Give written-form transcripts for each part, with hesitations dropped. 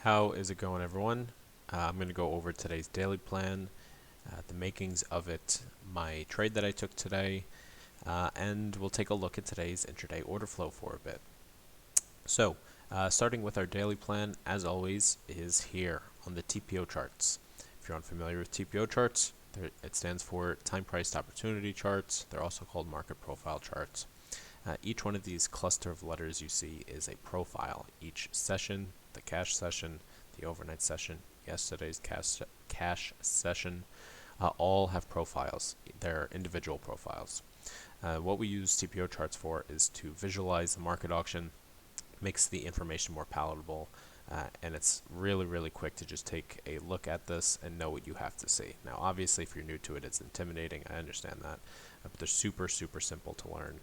How is it going, everyone? I'm going to go over today's daily plan, the makings of it, my trade that I took today, and we'll take a look at today's intraday order flow for a bit. So, starting with our daily plan, as always, is here on the TPO charts. If you're unfamiliar with TPO charts, it stands for time priced opportunity charts. They're also called market profile charts. Each one of these cluster of letters you see is a profile. Each session, the cash session, the overnight session, yesterday's cash session, all have profiles. They're individual profiles. What we use TPO charts for is to visualize the market auction, makes the information more palatable, and it's really quick to just take a look at this and know what you have to see. Now, obviously, if you're new to it, it's intimidating. I understand that, but they're super simple to learn.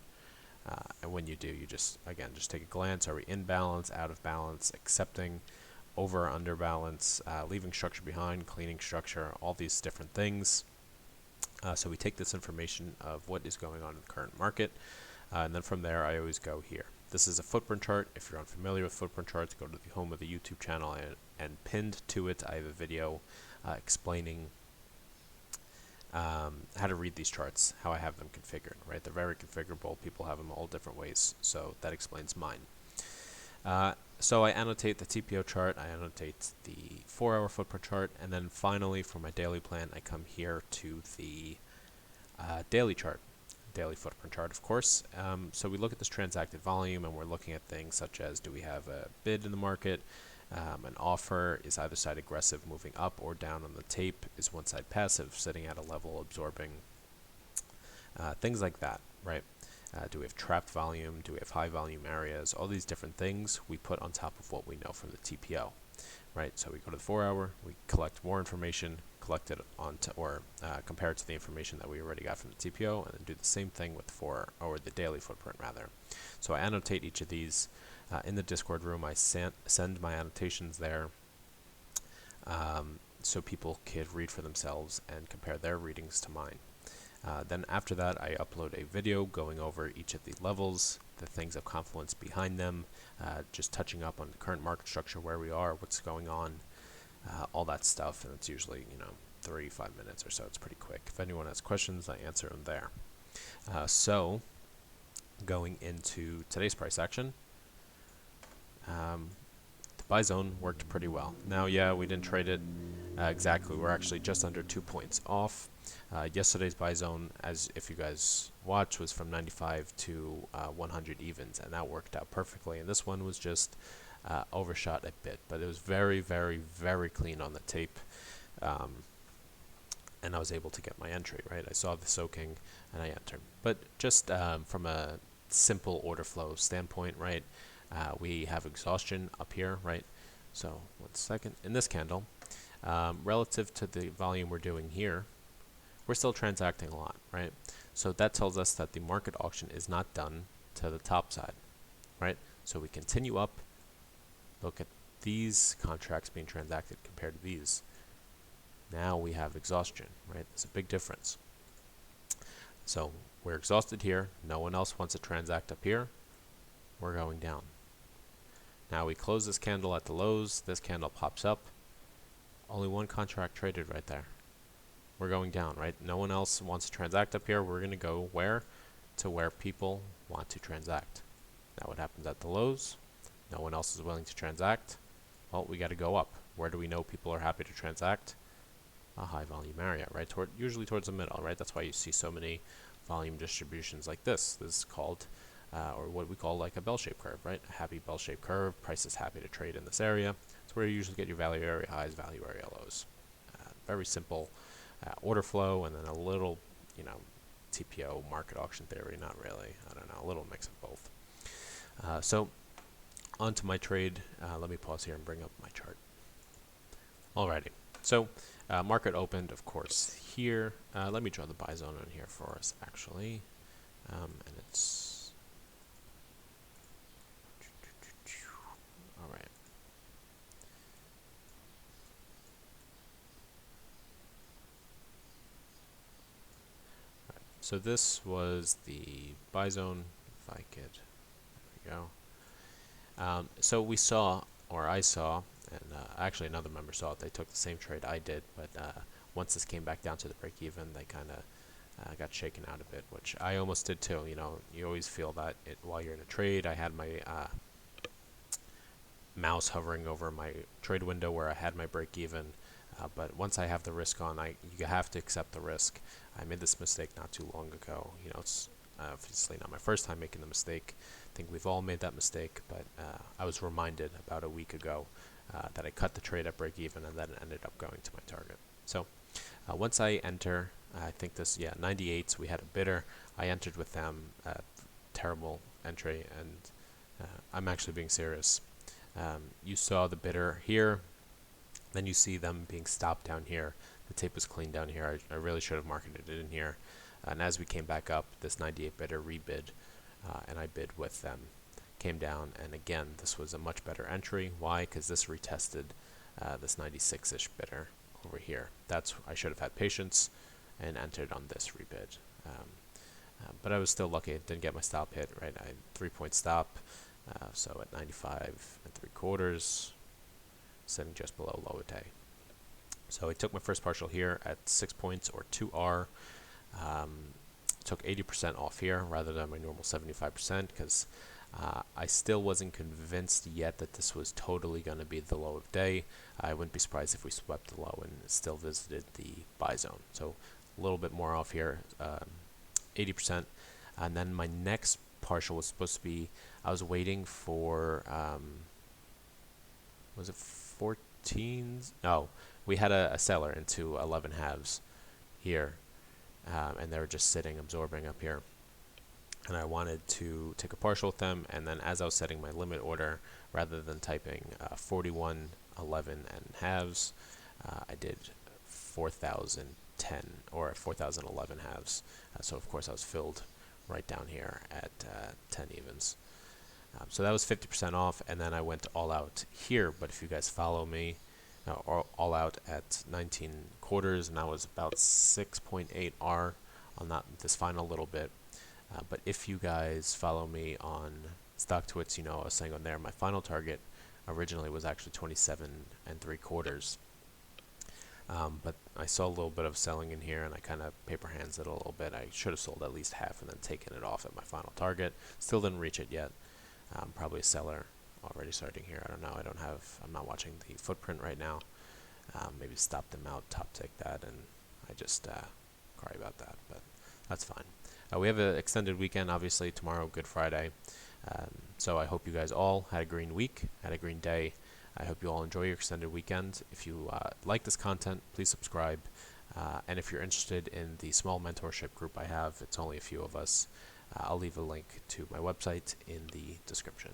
And when you do, you just take a glance. Are we in balance, out of balance, accepting, over or under balance, leaving structure behind, cleaning structure, all these different things. So we take this information of what is going on in the current market, and then from there I always go here. This is a footprint chart. If you're unfamiliar with footprint charts, go to the home of the YouTube channel, and pinned to it I have a video explaining how to read these charts, how I have them configured, right? They're very configurable. People have them all different ways, so that explains mine. So I annotate the TPO chart, I annotate the 4-hour footprint chart, and then finally for my daily plan, I come here to the daily chart, daily footprint chart, of course. So we look at this transacted volume, and we're looking at things such as, do we have a bid in the market? An offer, is either side aggressive, moving up or down on the tape? Is one side passive, sitting at a level, absorbing? Things like that, right? Do we have trapped volume? Do we have high volume areas? All these different things we put on top of what we know from the TPO, right? So we go to the 4-hour, we collect more information, collect it compare it to the information that we already got from the TPO, and then do the same thing with the daily footprint rather. So I annotate each of these. In the Discord room, I send my annotations there so people could read for themselves and compare their readings to mine. Then after that, I upload a video going over each of the levels, the things of confluence behind them, just touching up on the current market structure, where we are, what's going on, all that stuff, and it's usually 3-5 minutes or so. It's pretty quick. If anyone has questions, I answer them there. So going into today's price action. The buy zone worked pretty well. Now, yeah, we didn't trade it exactly. We're actually just under 2 points off. Yesterday's buy zone, as if you guys watch, was from 95 to 100 evens, and that worked out perfectly. And this one was just overshot a bit, but it was very clean on the tape. And I was able to get my entry, right? I saw the soaking and I entered. But just from a simple order flow standpoint, right? We have exhaustion up here, right? So 1 second. In this candle, relative to the volume we're doing here, we're still transacting a lot, right? So that tells us that the market auction is not done to the top side, right? So we continue up, look at these contracts being transacted compared to these. Now we have exhaustion, right? There's a big difference. So we're exhausted here. No one else wants to transact up here. We're going down. Now we close this candle at the lows. This candle pops up. Only one contract traded right there. We're going down, right? No one else wants to transact up here. We're going to go where? To where people want to transact. Now what happens at the lows? No one else is willing to transact. Well, we got to go up. Where do we know people are happy to transact? A high volume area, right? Usually towards the middle, right? That's why you see so many volume distributions like this. This is called or what we call like a bell-shaped curve, right? A happy bell-shaped curve. Price is happy to trade in this area. It's where you usually get your value area highs, value area lows. Very simple order flow, and then a little, TPO market auction theory. Not really. I don't know. A little mix of both. So on to my trade. Let me pause here and bring up my chart. Alrighty. So market opened, of course, here. Let me draw the buy zone on here for us, actually. And it's all right. So this was the buy zone. If I could, there we go. So we saw, or I saw, and actually another member saw it. They took the same trade I did, but once this came back down to the break even, they kind of got shaken out a bit, which I almost did too. You know, you always feel that while you're in a trade. I had my mouse hovering over my trade window where I had my break even, but once I have the risk on, you have to accept the risk. I made this mistake not too long ago. You know, it's obviously not my first time making the mistake. I think we've all made that mistake, but I was reminded about a week ago that I cut the trade at break even, and then it ended up going to my target. So once I enter, I think this, 98s, we had a bidder. I entered with them, terrible entry, and I'm actually being serious. You saw the bidder here, then you see them being stopped down here. The tape was clean down here. I really should have marketed it in here. And as we came back up, this 98 bidder rebid, and I bid with them. Came down, and again, this was a much better entry. Why? Because this retested this 96-ish bidder over here. I should have had patience and entered on this rebid. But I was still lucky. I didn't get my stop hit, right? I had 3-point stop, so at 95 3/4, sitting just below low a day. So I took my first partial here at 6 points or 2R. Took 80% off here rather than my normal 75% because I still wasn't convinced yet that this was totally going to be the low of day. I wouldn't be surprised if we swept the low and still visited the buy zone. So a little bit more off here, 80%. And then my next partial was supposed to be, I was waiting for, was it 14s? No, we had a seller into 11 halves here. And they were just sitting, absorbing up here. And I wanted to take a partial with them, and then as I was setting my limit order, rather than typing 41, 11, and halves, I did 4,010 or 4,011 halves. So of course I was filled right down here at 10 evens. So that was 50% off, and then I went all out here. But if you guys follow me, all out at 19/4, and that was about 6.8 R on this final little bit. But if you guys follow me on Stock Twits, you know I was saying on there my final target originally was actually 27 3/4. But I saw a little bit of selling in here, and I kind of paper hands it a little bit. I should have sold at least half and then taken it off at my final target. Still didn't reach it yet. Probably a seller already starting here. I don't know. I'm not watching the footprint right now. Maybe stop them out, top tick that, and I just cry about that, but that's fine. We have an extended weekend, obviously, tomorrow, Good Friday. So I hope you guys all had a green week, had a green day. I hope you all enjoy your extended weekend. If you like this content, please subscribe. And if you're interested in the small mentorship group I have, it's only a few of us. I'll leave a link to my website in the description.